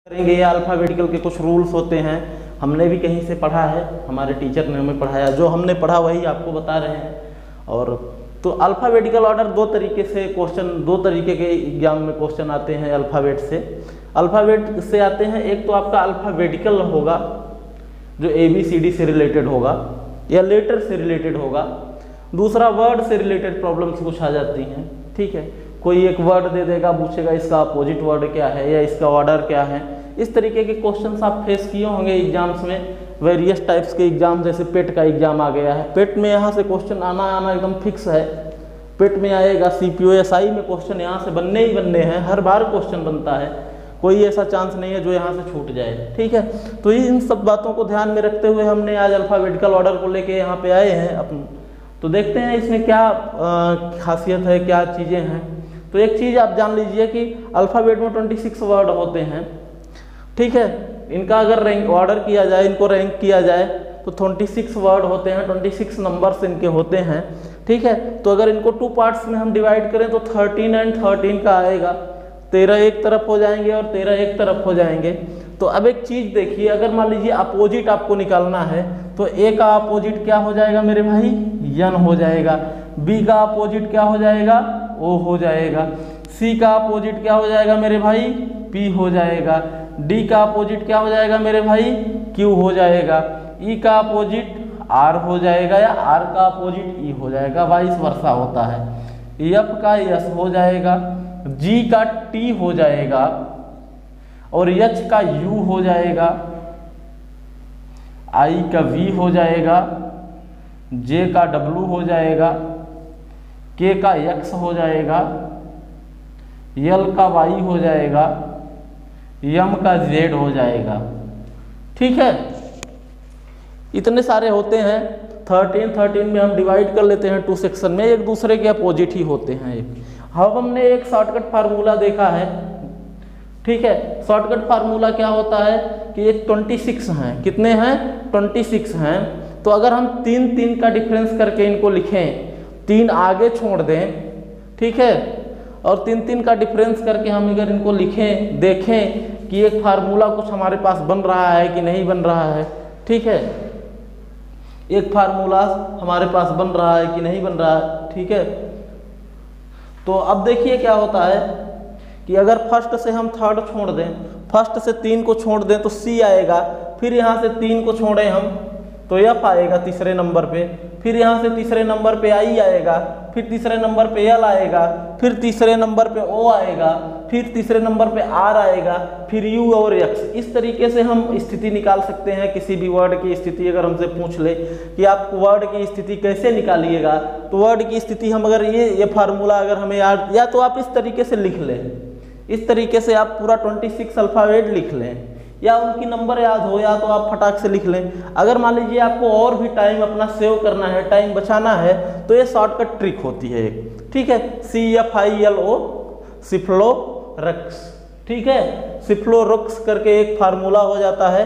करेंगे। ये अल्फ़ाबेटिकल के कुछ रूल्स होते हैं, हमने भी कहीं से पढ़ा है, हमारे टीचर ने हमें पढ़ाया, जो हमने पढ़ा वही आपको बता रहे हैं। और तो अल्फ़ाबेटिकल ऑर्डर दो तरीके से क्वेश्चन, दो तरीके के एग्जाम में क्वेश्चन आते हैं अल्फ़ाबेट से। अल्फ़ाबेट से आते हैं, एक तो आपका अल्फ़ाबेटिकल होगा जो ABCD से रिलेटेड होगा या लेटर से रिलेटेड होगा। दूसरा वर्ड से रिलेटेड प्रॉब्लम्स कुछ आ जाती हैं, ठीक है। कोई एक वर्ड दे देगा, पूछेगा इसका अपोजिट वर्ड क्या है या इसका ऑर्डर क्या है। इस तरीके के क्वेश्चंस आप फेस किए होंगे एग्जाम्स में, वेरियस टाइप्स के एग्जाम, जैसे पेट का एग्जाम आ गया है। पेट में यहाँ से क्वेश्चन आना एकदम फिक्स है, पेट में आएगा। CPO-SI में क्वेश्चन यहाँ से बनने ही बनने हैं, हर बार क्वेश्चन बनता है, कोई ऐसा चांस नहीं है जो यहाँ से छूट जाए, ठीक है। तो इन सब बातों को ध्यान में रखते हुए हमने आज अल्फ़ाबेटिकल ऑर्डर को लेके यहाँ पे आए हैं अपन। तो देखते हैं इसमें क्या खासियत है, क्या चीज़ें हैं। तो एक चीज़ आप जान लीजिए कि अल्फ़ाबेट में 26 वर्ड होते हैं, ठीक है। इनका अगर रैंक ऑर्डर किया जाए, इनको रैंक किया जाए तो 26 वर्ड होते हैं, 26 नंबर्स इनके होते हैं, ठीक है। तो अगर इनको 2 पार्ट्स में हम डिवाइड करें तो 13 एंड 13 का आएगा, 13 एक तरफ हो जाएंगे और 13 एक तरफ हो जाएंगे। तो अब एक चीज़ देखिए, अगर मान लीजिए अपोजिट आपको निकालना है तो A का अपोजिट क्या हो जाएगा मेरे भाई, N हो जाएगा। B का अपोजिट क्या हो जाएगा, O हो जाएगा। C का अपोजिट क्या हो जाएगा मेरे भाई, P हो जाएगा। D का अपोजिट क्या हो जाएगा मेरे भाई, Q हो जाएगा। E का अपोजिट R हो जाएगा या R का अपोजिट E हो जाएगा, वाइस वर्सा होता है। F का S हो जाएगा, G का T हो जाएगा और H का U हो जाएगा, I का V हो जाएगा, J का W हो जाएगा, K का X हो जाएगा, L का Y हो जाएगा, M का Z हो जाएगा, ठीक है। इतने सारे होते हैं। 13 में हम डिवाइड कर लेते हैं 2 सेक्शन में, एक दूसरे के अपोजिट ही होते हैं। अब हमने एक शॉर्टकट फार्मूला देखा है, ठीक है। शॉर्टकट फार्मूला क्या होता है कि ये 26 हैं, कितने हैं, 26 हैं। तो अगर हम 3 का डिफरेंस करके इनको लिखें, 3 आगे छोड़ दें, ठीक है, और 3 का डिफरेंस करके हम अगर इनको लिखें, देखें कि एक फार्मूला कुछ हमारे पास बन रहा है कि नहीं बन रहा है, ठीक है। एक फार्मूला हमारे पास बन रहा है कि नहीं बन रहा है, ठीक है। तो अब देखिए क्या होता है कि अगर फर्स्ट से हम थर्ड छोड़ दें, फर्स्ट से 3 को छोड़ दें तो C आएगा, फिर यहाँ से 3 को छोड़ें हम तो F आएगा तीसरे नंबर पे, फिर यहाँ से तीसरे नंबर पे I आएगा, फिर तीसरे नंबर पे L आएगा, फिर तीसरे नंबर पे O आएगा, फिर तीसरे नंबर पे R आएगा, फिर U और X। इस तरीके से हम स्थिति निकाल सकते हैं। किसी भी वर्ड की स्थिति अगर हमसे पूछ ले कि आप वर्ड की स्थिति कैसे निकालिएगा, तो वर्ड की स्थिति हम अगर ये फार्मूला अगर हमें याद, या तो आप इस तरीके से लिख लें, इस तरीके से आप पूरा 26 अल्फ़ाबेट लिख लें, या उनकी नंबर याद हो, या तो आप फटाक से लिख लें। अगर मान लीजिए आपको और भी टाइम अपना सेव करना है, टाइम बचाना है, तो ये शॉर्टकट ट्रिक होती है एक, ठीक है। CFILO, सिफ्लोरक्स, ठीक है। सिफ्लोरक्स करके एक फार्मूला हो जाता है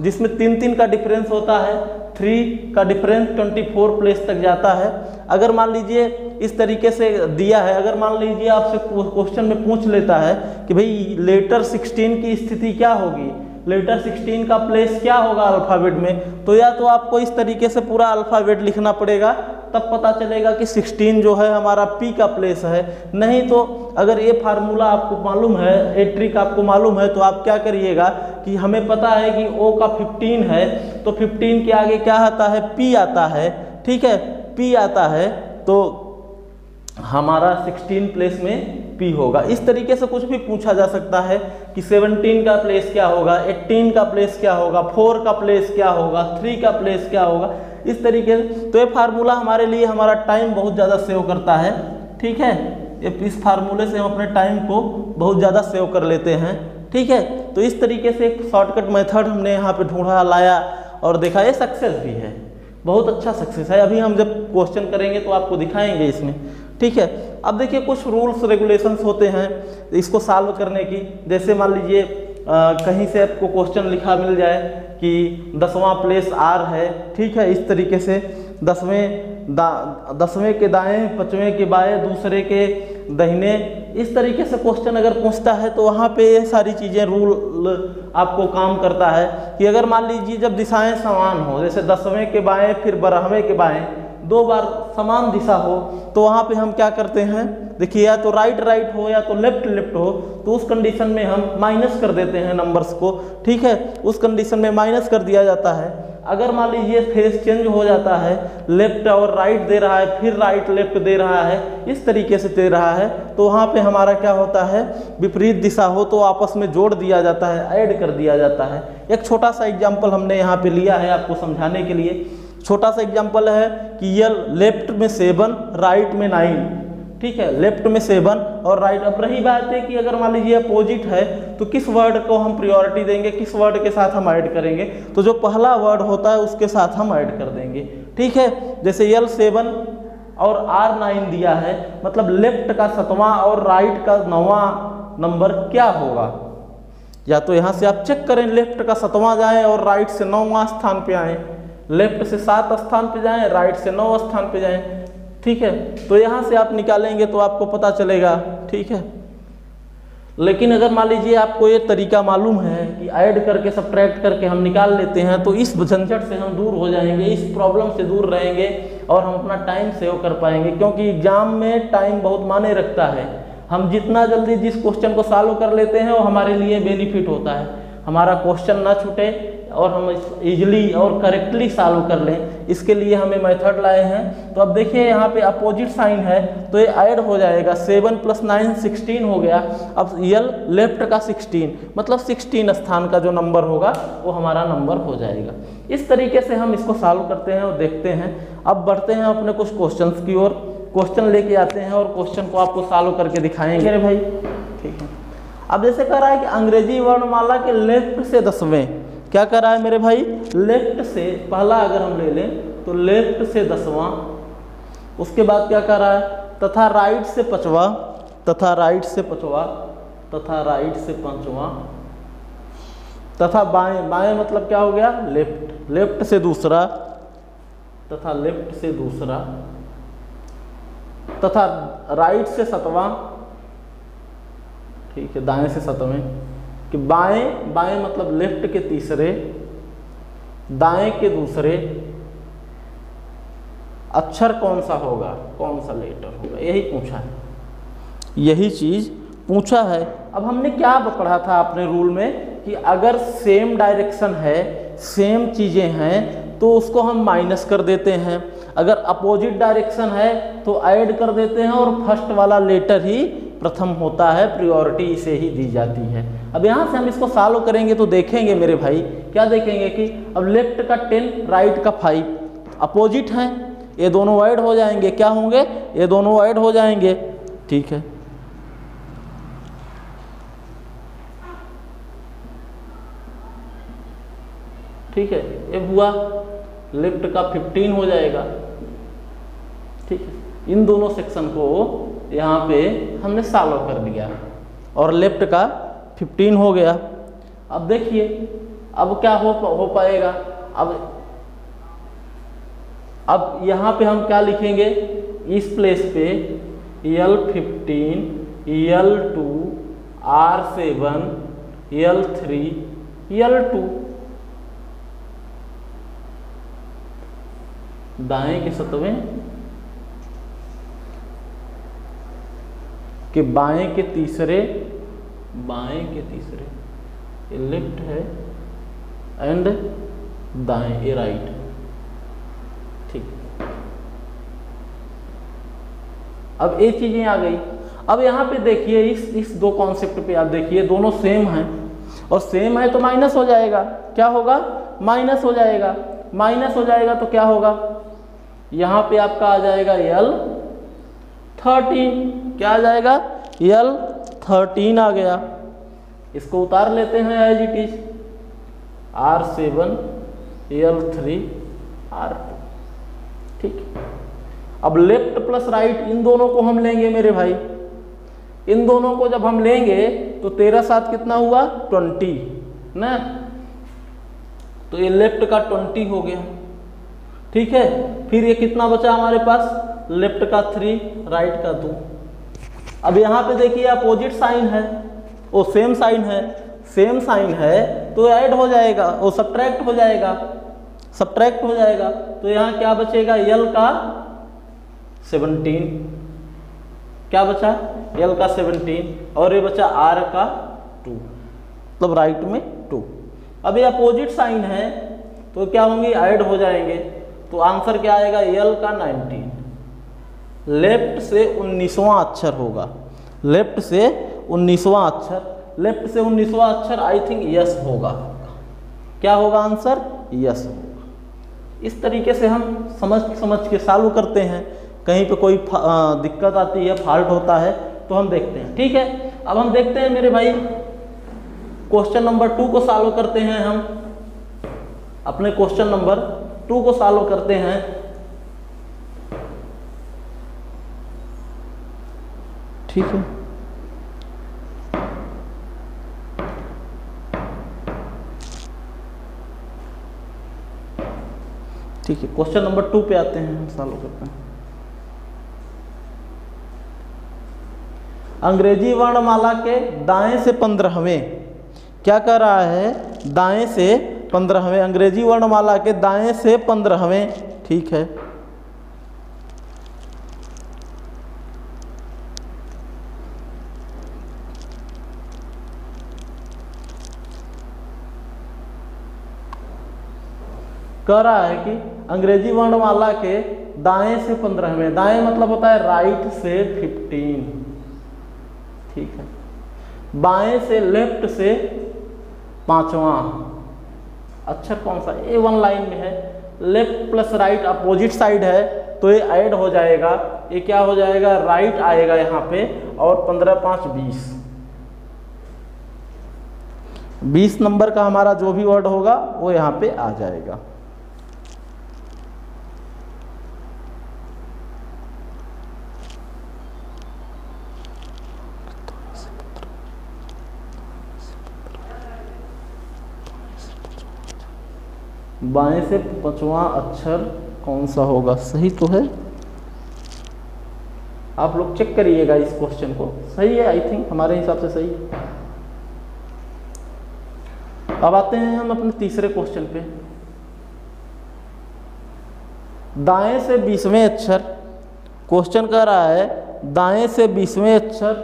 जिसमें 3 का डिफरेंस होता है, 3 का डिफरेंस 24 प्लेस तक जाता है। अगर मान लीजिए इस तरीके से दिया है, अगर मान लीजिए आपसे क्वेश्चन में पूछ लेता है कि भाई लेटर 16 की स्थिति क्या होगी, लेटर 16 का प्लेस क्या होगा अल्फ़ाबेट में, तो या तो आपको इस तरीके से पूरा अल्फ़ाबेट लिखना पड़ेगा, तब पता चलेगा कि 16 जो है हमारा P का प्लेस है। नहीं तो अगर ये फार्मूला आपको मालूम है, ये ट्रिक आपको मालूम है, तो आप क्या करिएगा कि हमें पता है कि O का 15 है, तो 15 के आगे क्या आता है, P आता है, ठीक है, P आता है, तो हमारा 16 प्लेस में P होगा। इस तरीके से कुछ भी पूछा जा सकता है कि 17 का प्लेस क्या होगा, 18 का प्लेस क्या होगा, 4 का प्लेस क्या होगा, 3 का प्लेस क्या होगा, इस तरीके से। तो ये फार्मूला हमारे लिए हमारा टाइम बहुत ज़्यादा सेव करता है, ठीक है। इस फार्मूले से हम अपने टाइम को बहुत ज़्यादा सेव कर लेते हैं, ठीक है। तो इस तरीके से एक शॉर्टकट मेथड हमने यहाँ पे ढूंढा, लाया और देखा, ये सक्सेस भी है, बहुत अच्छा सक्सेस है। अभी हम जब क्वेश्चन करेंगे तो आपको दिखाएंगे इसमें, ठीक है। अब देखिए कुछ रूल्स रेगुलेशंस होते हैं इसको सॉल्व करने की। जैसे मान लीजिए कहीं से आपको क्वेश्चन लिखा मिल जाए कि 10वां प्लेस R है, ठीक है। इस तरीके से 10वें के दाएं, 5वें के बाएं, दूसरे के दाहिने इस तरीके से क्वेश्चन अगर पूछता है तो वहाँ पे ये सारी चीज़ें रूल आपको काम करता है कि अगर मान लीजिए जब दिशाएं समान हो, जैसे 10वें के बाएं फिर 12वें के बाएं, 2 बार समान दिशा हो, तो वहाँ पे हम क्या करते हैं, देखिए या तो राइट राइट हो या तो लेफ्ट लेफ्ट हो, तो उस कंडीशन में हम माइनस कर देते हैं नंबर्स को। ठीक है, उस कंडीशन में माइनस कर दिया जाता है। अगर मान लीजिए फेस चेंज हो जाता है, लेफ्ट और राइट दे रहा है, फिर राइट लेफ्ट दे रहा है, इस तरीके से दे रहा है, तो वहाँ पे हमारा क्या होता है, विपरीत दिशा हो तो आपस में जोड़ दिया जाता है, ऐड कर दिया जाता है। एक छोटा सा एग्जाम्पल हमने यहाँ पे लिया है आपको समझाने के लिए। छोटा सा एग्जाम्पल है कि ये लेफ्ट में 7 राइट में 9। ठीक है, लेफ्ट में 7 और राइट। अब रही बात है कि अगर मान लीजिए अपोजिट है तो किस वर्ड को हम प्रायोरिटी देंगे, किस वर्ड के साथ हम ऐड करेंगे, तो जो पहला वर्ड होता है उसके साथ हम ऐड कर देंगे। ठीक है, जैसे L7 और R9 दिया है, मतलब लेफ्ट का 7वां और राइट का 9वां नंबर क्या होगा। या तो यहाँ से आप चेक करें, लेफ्ट का 7वां जाएं और राइट से 9वां स्थान पे आएँ, लेफ्ट से 7 स्थान पे जाएं, राइट से 9 स्थान पे जाएं। ठीक है, तो यहाँ से आप निकालेंगे तो आपको पता चलेगा। ठीक है, लेकिन अगर मान लीजिए आपको ये तरीका मालूम है कि ऐड करके सब्ट्रैक्ट करके हम निकाल लेते हैं, तो इस झंझट से हम दूर हो जाएंगे, इस प्रॉब्लम से दूर रहेंगे और हम अपना टाइम सेव कर पाएंगे। क्योंकि एग्जाम में टाइम बहुत मायने रखता है। हम जितना जल्दी जिस क्वेश्चन को सॉल्व कर लेते हैं वो हमारे लिए बेनिफिट होता है, हमारा क्वेश्चन ना छूटे और हम इजीली और करेक्टली सॉल्व कर लें। इसके लिए हमें मेथड लाए हैं। तो अब देखिए यहाँ पे अपोजिट साइन है तो ये ऐड हो जाएगा, 7 + 9 16 हो गया। अब L लेफ्ट का 16, मतलब 16 स्थान का जो नंबर होगा वो हमारा नंबर हो जाएगा। इस तरीके से हम इसको सॉल्व करते हैं और देखते हैं। अब बढ़ते हैं अपने कुछ क्वेश्चंस की ओर। क्वेश्चन लेके आते हैं और क्वेश्चन को आपको सॉल्व करके दिखाएंगे रे भाई। ठीक है, अब जैसे कह रहा है कि अंग्रेजी वर्णमाला के लेफ्ट से 10वें, क्या कर रहा है मेरे भाई, लेफ्ट से पहला अगर हम ले लें तो लेफ्ट से 10वां, उसके बाद क्या कर रहा है, तथा राइट से 5वां, तथा राइट से 5वां, तथा राइट से 5वां, तथा बाएं, बाएं मतलब क्या हो गया, लेफ्ट, लेफ्ट से दूसरा, तथा लेफ्ट से दूसरा, तथा राइट से 7वां। ठीक है, दाएं से 7वें, कि बाएं, बाएं मतलब लेफ्ट के तीसरे, दाएं के दूसरे, अक्षर कौन सा होगा, कौन सा लेटर होगा, यही पूछा है, यही चीज पूछा है। अब हमने क्या पढ़ा था अपने रूल में कि अगर सेम डायरेक्शन है, सेम चीजें हैं तो उसको हम माइनस कर देते हैं, अगर अपोजिट डायरेक्शन है तो ऐड कर देते हैं और फर्स्ट वाला लेटर ही प्रथम होता है, प्रायोरिटी इसे ही दी जाती है। अब यहाँ से हम इसको सॉल्व करेंगे तो देखेंगे मेरे भाई, क्या देखेंगे कि अब लेफ्ट का 10 राइट का 5 अपोजिट हैं, ये दोनों ऐड हो जाएंगे, क्या होंगे, ये दोनों ऐड हो जाएंगे। ठीक है, ठीक है, ये हुआ, लेफ्ट का 15 हो जाएगा। ठीक है, इन दोनों सेक्शन को यहाँ पे हमने सॉल्व कर दिया और लेफ्ट का 15 हो गया। अब देखिए अब क्या हो पाएगा, अब यहाँ पे हम क्या लिखेंगे, इस प्लेस पे L15, L2, R7, L3, L2, दाएं के 7वें के बाएं के तीसरे, बाएं के तीसरे, ये लेफ्ट है एंड दाएं ये राइट। ठीक, अब ये चीजें आ गई। अब यहाँ पे देखिए इस दो कॉन्सेप्ट पे आप देखिए, दोनों सेम हैं और सेम है तो माइनस हो जाएगा, क्या होगा, माइनस हो जाएगा, माइनस हो जाएगा तो क्या होगा, यहाँ पे आपका आ जाएगा L13, क्या आ जाएगा, L13 आ गया। इसको उतार लेते हैं as it is, R7, L3, R2। ठीक, अब लेफ्ट प्लस राइट इन दोनों को हम लेंगे मेरे भाई, इन दोनों को जब हम लेंगे तो 13 7 कितना हुआ, 20 ना, तो ये लेफ्ट का 20 हो गया। ठीक है, फिर ये कितना बचा हमारे पास, लेफ्ट का 3, राइट का 2। अब यहाँ पे देखिए अपोजिट साइन है, वो सेम साइन है, सेम साइन है तो ऐड हो जाएगा, वो सब्ट्रैक्ट हो जाएगा, सब्ट्रैक्ट हो जाएगा। तो यहाँ क्या बचेगा, यल का 17, क्या बचा, यल का 17 और ये बचा आर का 2, मतलब राइट में 2। अब ये अपोजिट साइन है तो क्या होंगे, ऐड हो जाएंगे। तो आंसर क्या आएगा, यल का 19। लेफ्ट से 19वां अक्षर होगा, लेफ्ट से 19वां अक्षर, लेफ्ट से 19वां अक्षर आई थिंक यस होगा। क्या होगा आंसर, यस होगा। इस तरीके से हम समझ के सॉल्व करते हैं। कहीं पे कोई दिक्कत आती है, फॉल्ट होता है तो हम देखते हैं। ठीक है, अब हम देखते हैं मेरे भाई क्वेश्चन नंबर 2 को सॉल्व करते हैं। हम अपने क्वेश्चन नंबर 2 को सॉल्व करते हैं। ठीक है, ठीक है, क्वेश्चन नंबर 2 पे आते हैं, हम सॉल्व करते हैं। अंग्रेजी वर्णमाला के दाएं से 15वें, क्या कर रहा है, दाएं से 15वें, अंग्रेजी वर्णमाला के दाएं से 15वें। ठीक है, कह रहा है कि अंग्रेजी वर्णमाला के दाएं से 15वें, दाएं मतलब होता है राइट से 15, ठीक है, बाएं से लेफ्ट से 5वां अक्षर कौन सा, ए 1 लाइन में है, left plus right opposite side है तो ये ऐड हो जाएगा, ये क्या हो जाएगा, राइट आएगा यहाँ पे, और 15 5 20, 20 नंबर का हमारा जो भी वर्ड होगा वो यहाँ पे आ जाएगा। बाएं से 5वां अक्षर कौन सा होगा, सही तो है, आप लोग चेक करिएगा इस क्वेश्चन को, सही है, आई थिंक हमारे हिसाब से सही है। अब आते हैं हम अपने तीसरे क्वेश्चन पे। दाएं से 20वें अक्षर, क्वेश्चन कह रहा है दाएं से 20वें अक्षर,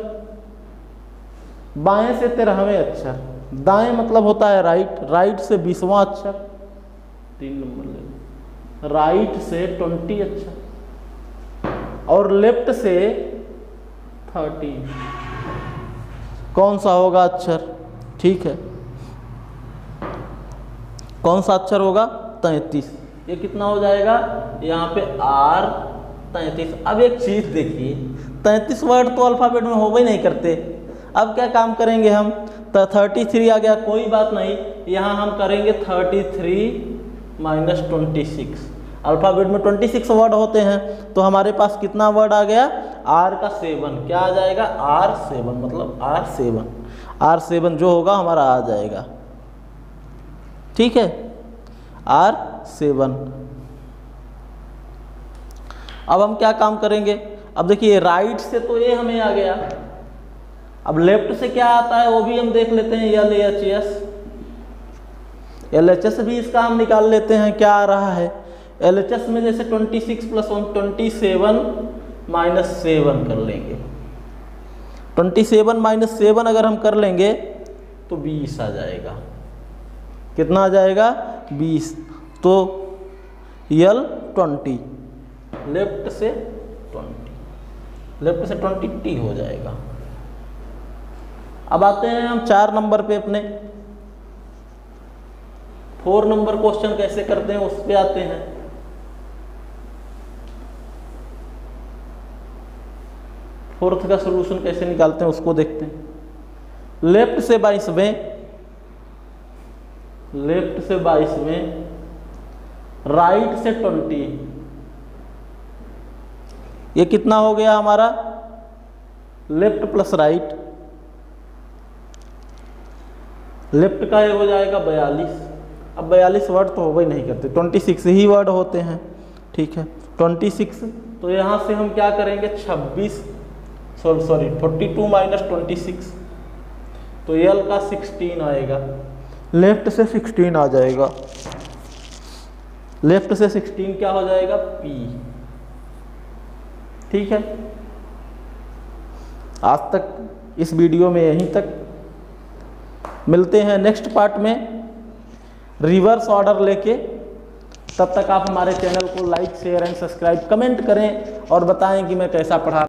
बाएं से 13वें अक्षर, दाएं मतलब होता है राइट, राइट से 20वां अक्षर, 3 नंबर ले लो, राइट से 20 अक्षर और लेफ्ट से 30, कौन सा होगा अक्षर, ठीक है, कौन सा अक्षर होगा, 33। ये कितना हो जाएगा, यहाँ पे R 33। अब एक चीज देखिए, 33 वर्ड तो अल्फाबेट में हो ही नहीं करते, अब क्या काम करेंगे हम, तो 33 आ गया, कोई बात नहीं, यहाँ हम करेंगे 33 माइनस 26, अल्फाबेट में 26 वर्ड होते हैं, तो हमारे पास कितना वर्ड आ गया, R का 7, क्या आ जाएगा, R7, मतलब R7 जो होगा हमारा आ जाएगा, ठीक है, R7। अब हम क्या काम करेंगे, अब देखिए राइट से तो ये हमें आ गया, अब लेफ्ट से क्या आता है वो भी हम देख लेते हैं, LHS भी इसका हम निकाल लेते हैं, क्या आ रहा है, LHS में जैसे 26 प्लस 1 27 माइनस 7 कर लेंगे, 27 माइनस 7 अगर हम कर लेंगे तो 20 आ जाएगा, कितना आ जाएगा, 20, तो यल 20, लेफ्ट से 20, लेफ्ट से 20 टी हो जाएगा। अब आते हैं हम 4 नंबर पे अपने, 4 नंबर क्वेश्चन कैसे करते हैं उस पे आते हैं। फोर्थ का सॉल्यूशन कैसे निकालते हैं उसको देखते हैं। लेफ्ट से 22वें, लेफ्ट से 22वें, राइट से 20, ये कितना हो गया हमारा, लेफ्ट प्लस राइट, लेफ्ट का ये हो जाएगा 42। अब 42 वर्ड तो हो ही नहीं करते, 26 ही वर्ड होते हैं, ठीक है, 26, तो यहाँ से हम क्या करेंगे, सॉरी 42 माइनस 26, तो यल का 16 आएगा, लेफ्ट से 16 आ जाएगा, लेफ्ट से 16 क्या हो जाएगा P। ठीक है, आज तक इस वीडियो में यहीं तक, मिलते हैं नेक्स्ट पार्ट में रिवर्स ऑर्डर लेके। तब तक आप हमारे चैनल को like share and subscribe comment करें और बताएं कि मैं कैसा पढ़ा।